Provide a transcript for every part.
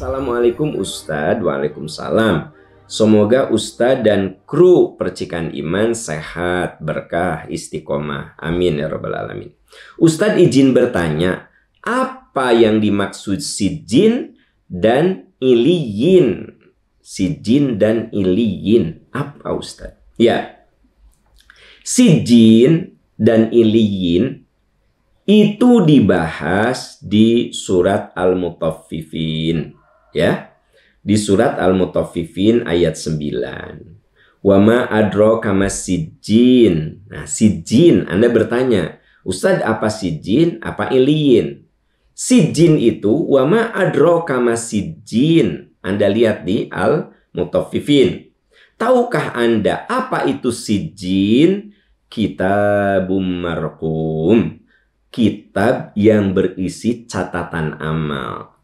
Assalamualaikum Ustadz. Waalaikumsalam. Semoga Ustadz dan kru Percikan Iman sehat, berkah, istiqomah. Amin ya rabbal alamin. Ustadz izin bertanya, apa yang dimaksud sijin dan iliyin? Sijin dan iliyin apa Ustadz? Ya, sijin dan iliyin itu dibahas di surat Al-Mutaffifin, ya. Di surat Al-Mutaffifin ayat 9. Wa ma adraka masijin. Nah, sijin, Anda bertanya, Ustadz apa sijin, apa iliyin? Sijin itu wa ma adraka masijin. Anda lihat di Al-Mutaffifin. Tahukah Anda apa itu sijin? Kitabum marqum. Kitab yang berisi catatan amal.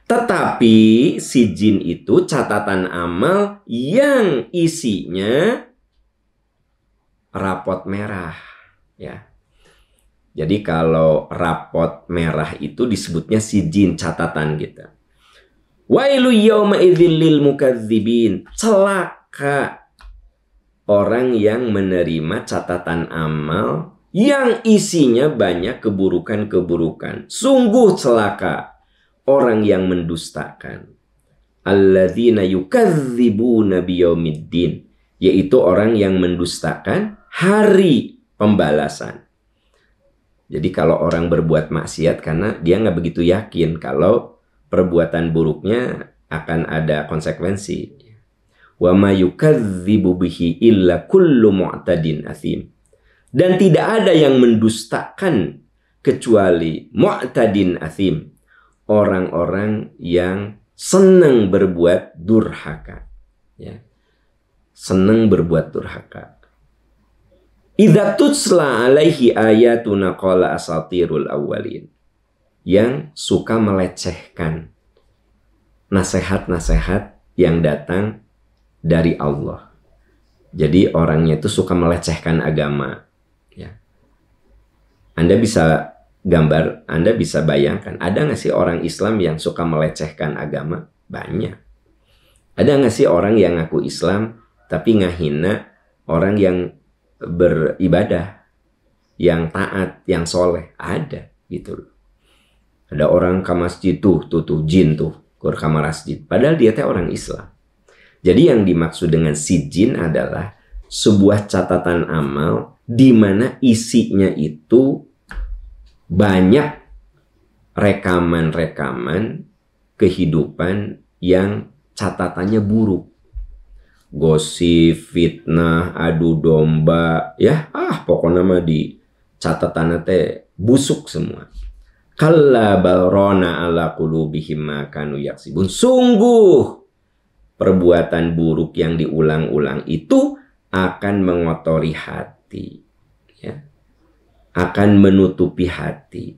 Tetapi sijin itu catatan amal yang isinya rapot merah, ya. Jadi kalau rapot merah itu disebutnya sijin, catatan kita. Wailu yawma idzil lil mukadzibin. Celaka orang yang menerima catatan amal yang isinya banyak keburukan-keburukan. Sungguh celaka orang yang mendustakan. Alladzina yukadzibuna biyaumiddin, yaitu orang yang mendustakan hari pembalasan. Jadi kalau orang berbuat maksiat karena dia nggak begitu yakin kalau perbuatan buruknya akan ada konsekuensi. Wa ma yukadzibu bihi illa kullu mu'tadin athim. Dan tidak ada yang mendustakan kecuali mu'tadin athim, orang-orang yang senang berbuat durhaka, ya. Senang berbuat durhaka. Idza tutsla alaihi ayatuna qala asatirul awwalin. Yang suka melecehkan nasihat-nasihat yang datang dari Allah. Jadi orangnya itu suka melecehkan agama. Anda bisa gambar, Anda bisa bayangkan, ada nggak sih orang Islam yang suka melecehkan agama? Banyak. Ada nggak sih orang yang ngaku Islam tapi ngahina orang yang beribadah, yang taat, yang soleh? Ada, gitu loh. Ada orang ke masjid tuh jin tuh, ke kamar masjid. Padahal dia teh orang Islam. Jadi yang dimaksud dengan sijin adalah sebuah catatan amal di mana isinya itu banyak rekaman-rekaman kehidupan yang catatannya buruk. Gosip, fitnah, adu domba, ya, pokoknya mah di catatan teh busuk semua. Kalla balrona ala qulubihim ma kanu yaksibun. Sungguh perbuatan buruk yang diulang-ulang itu akan mengotori hati, ya. Akan menutupi hati.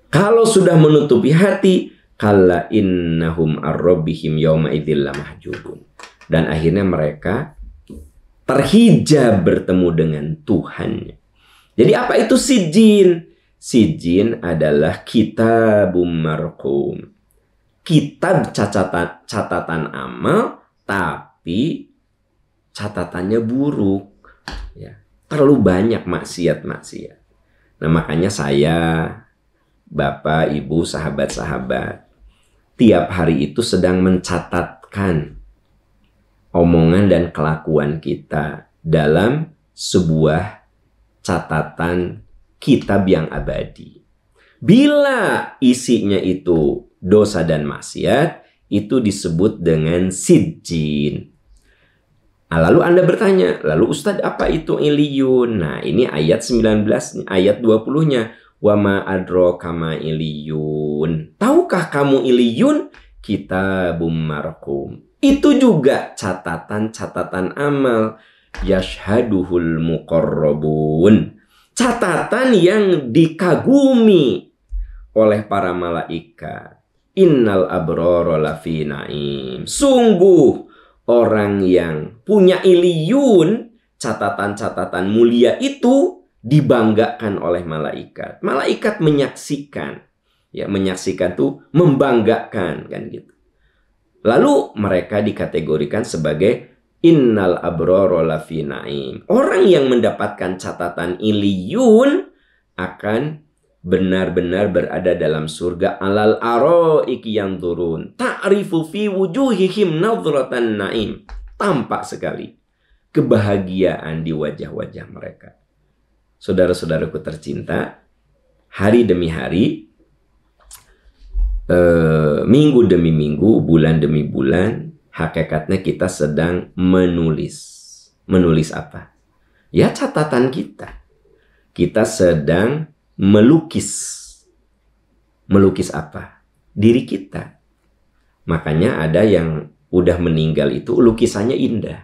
Kalau sudah menutupi hati, kalla innahum ar-rabbihim yawma idzil lamahjubun. Dan akhirnya mereka terhijab bertemu dengan Tuhannya. Jadi apa itu sijin? Sijin adalah kitabum marqum. Kitab catatan amal, tapi catatannya buruk, ya. Terlalu banyak maksiat-maksiat. Nah, makanya saya, Bapak, Ibu, sahabat-sahabat, tiap hari itu sedang mencatatkan omongan dan kelakuan kita dalam sebuah catatan kitab yang abadi. Bila isinya itu dosa dan maksiat, itu disebut dengan sijin. Lalu Anda bertanya, lalu Ustadz apa itu iliyun? Nah, ini ayat 19, ayat 20-nya. Wa ma adraka ma iliyun. Tahukah kamu iliyun? Kitabum marqum. Itu juga catatan-catatan amal. Yashhaduhul muqarrabun. Catatan yang dikagumi oleh para malaikat. Innal abrara lafi naim. Sungguh orang yang punya iliyun, catatan-catatan mulia itu dibanggakan oleh malaikat. Malaikat menyaksikan Ya, menyaksikan tuh membanggakan kan gitu. Lalu mereka dikategorikan sebagai innal abrara lafi naim. Orang yang mendapatkan catatan iliyun akan benar-benar berada dalam surga alal araiki yang turun. Ta'rifu fi wujuhihim nadratan naim. Tampak sekali kebahagiaan di wajah-wajah mereka. Saudara-saudaraku tercinta, hari demi hari, minggu demi minggu, bulan demi bulan, hakikatnya kita sedang menulis. Menulis apa? Ya, catatan kita. Kita sedang melukis. Melukis apa? Diri kita. Makanya ada yang udah meninggal itu lukisannya indah.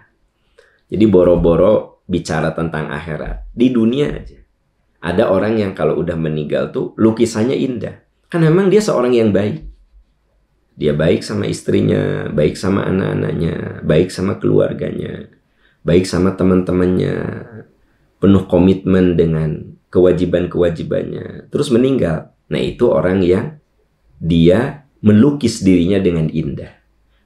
Jadi boro-boro bicara tentang akhirat. Di dunia aja. Ada orang yang kalau udah meninggal tuh lukisannya indah. Kan memang dia seorang yang baik. Dia baik sama istrinya, baik sama anak-anaknya, baik sama keluarganya, baik sama teman-temannya, penuh komitmen dengan kewajiban-kewajibannya, terus meninggal. Nah, itu orang yang dia melukis dirinya dengan indah.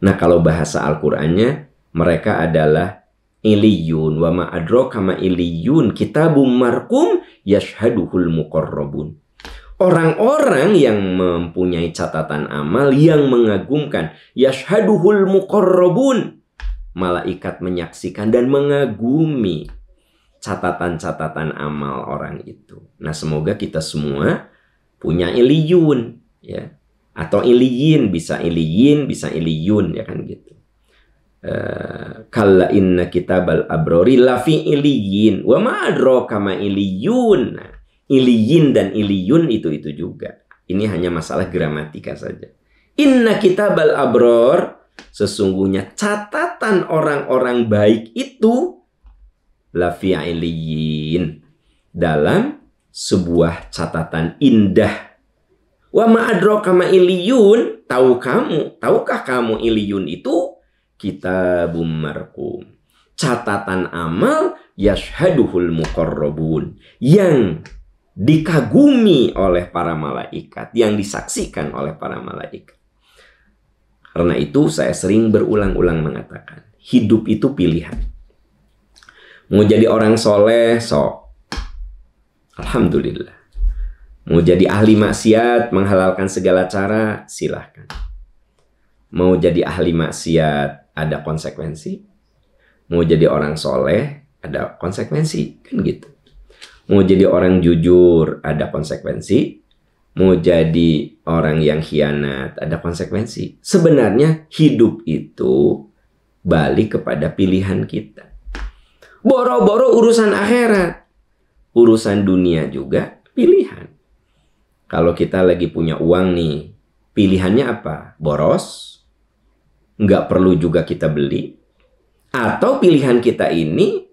Nah, kalau bahasa Al-Qur'annya, mereka adalah iliyun, wa ma adraka ma iliyun, kitabum marqum yashhaduhul muqarrabun. Orang-orang yang mempunyai catatan amal yang mengagumkan, yashhaduhul muqarrabun, malaikat menyaksikan dan mengagumi catatan-catatan amal orang itu. Nah, semoga kita semua punya iliyun, ya, atau iliyin, bisa iliyun, ya kan gitu. Kalla inna kitabal abrori lafi iliyin, wa ma adraka ma iliyun. Nah, iliyin dan iliyun itu juga. Ini hanya masalah gramatika saja. Inna kitabal abror, sesungguhnya catatan orang-orang baik itu lafi iliyin, dalam sebuah catatan indah. Wa ma adraka ma iliyun, tahukah kamu iliyun itu? Kitabum marqum, catatan amal yashhaduhul muqarrabun, yang dikagumi oleh para malaikat, yang disaksikan oleh para malaikat. Karena itu saya sering berulang-ulang mengatakan, hidup itu pilihan. Mau jadi orang soleh, sok, alhamdulillah. Mau jadi ahli maksiat, menghalalkan segala cara, silahkan. Mau jadi ahli maksiat, ada konsekuensi. Mau jadi orang soleh, ada konsekuensi, kan gitu. Mau jadi orang jujur, ada konsekuensi. Mau jadi orang yang khianat, ada konsekuensi. Sebenarnya hidup itu balik kepada pilihan kita. Boro-boro urusan akhirat, urusan dunia juga pilihan. Kalau kita lagi punya uang nih, pilihannya apa? Boros? Nggak perlu juga kita beli. Atau pilihan kita ini,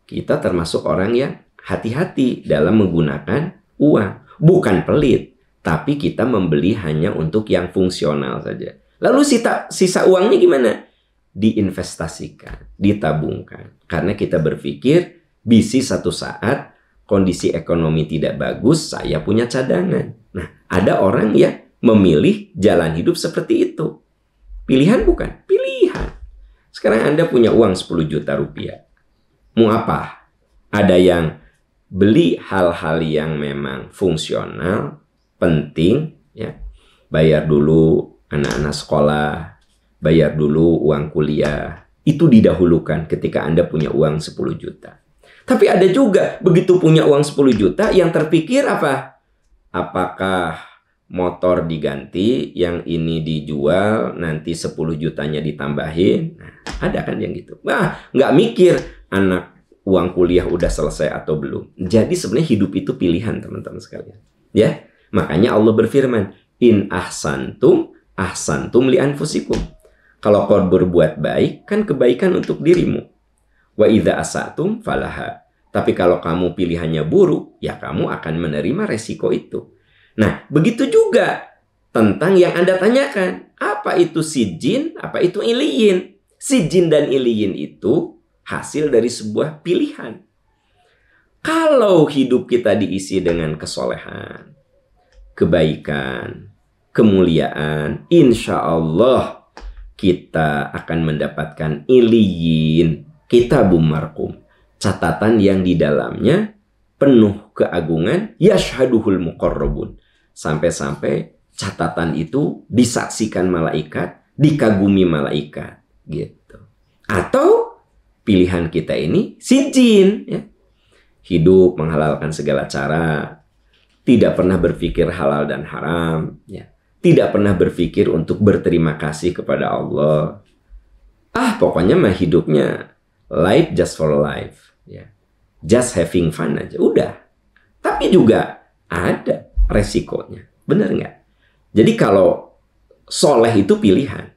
kita termasuk orang yang hati-hati dalam menggunakan uang. Bukan pelit, tapi kita membeli hanya untuk yang fungsional saja. Lalu sisa uangnya gimana? Diinvestasikan, ditabungkan. Karena kita berpikir, bisi satu saat kondisi ekonomi tidak bagus, saya punya cadangan. Nah, ada orang yang memilih jalan hidup seperti itu. Pilihan bukan? Pilihan. Sekarang Anda punya uang 10 juta rupiah. Mau apa? Ada yang beli hal-hal yang memang fungsional, penting, ya. Bayar dulu anak-anak sekolah, bayar dulu uang kuliah. Itu didahulukan ketika Anda punya uang 10 juta. Tapi ada juga begitu punya uang 10 juta yang terpikir apa? Apakah motor diganti, yang ini dijual, nanti 10 jutanya ditambahin? Nah, ada kan yang gitu. Wah, nggak mikir anak uang kuliah udah selesai atau belum. Jadi sebenarnya hidup itu pilihan, teman-teman sekalian. Ya, makanya Allah berfirman, in ahsantum, ahsantum li anfusikum. Kalau kau berbuat baik, kan kebaikan untuk dirimu. Wa idza asatum falaha. Tapi kalau kamu pilihannya buruk, ya kamu akan menerima resiko itu. Nah, begitu juga tentang yang Anda tanyakan. Apa itu sijin? Apa itu iliyin? Sijin dan iliyin itu hasil dari sebuah pilihan. Kalau hidup kita diisi dengan kesolehan, kebaikan, kemuliaan. Insya Allah kita akan mendapatkan iliyin, kitabum marqum, catatan yang di dalamnya penuh keagungan, yashhaduhul muqarrabun. Sampai-sampai catatan itu disaksikan malaikat, dikagumi malaikat, gitu. Atau pilihan kita ini sijin, ya. Hidup menghalalkan segala cara, tidak pernah berpikir halal dan haram, ya. Tidak pernah berpikir untuk berterima kasih kepada Allah. Pokoknya mah hidupnya life just for life, ya. Just having fun aja, udah. Tapi juga ada resikonya, benar nggak? Jadi kalau soleh itu pilihan,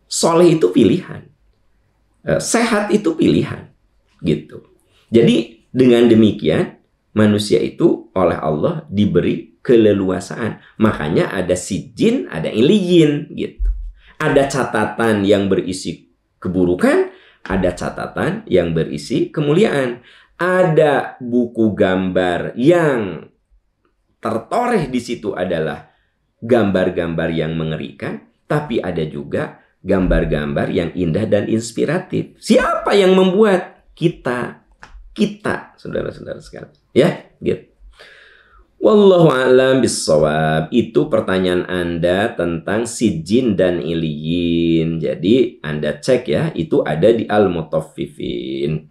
soleh itu pilihan, sehat itu pilihan, gitu. Jadi dengan demikian manusia itu oleh Allah diberi keleluasaan. Makanya ada sijin, ada iliyin, gitu. Ada catatan yang berisi keburukan, ada catatan yang berisi kemuliaan. Ada buku gambar yang tertoreh di situ adalah gambar-gambar yang mengerikan, tapi ada juga gambar-gambar yang indah dan inspiratif. Siapa yang membuat? Kita, saudara-saudara sekalian, ya, gitu. Wallahu a'lam bissawab. Itu pertanyaan Anda tentang sijin dan iliyin. Jadi Anda cek ya, itu ada di Al-Mutaffifin.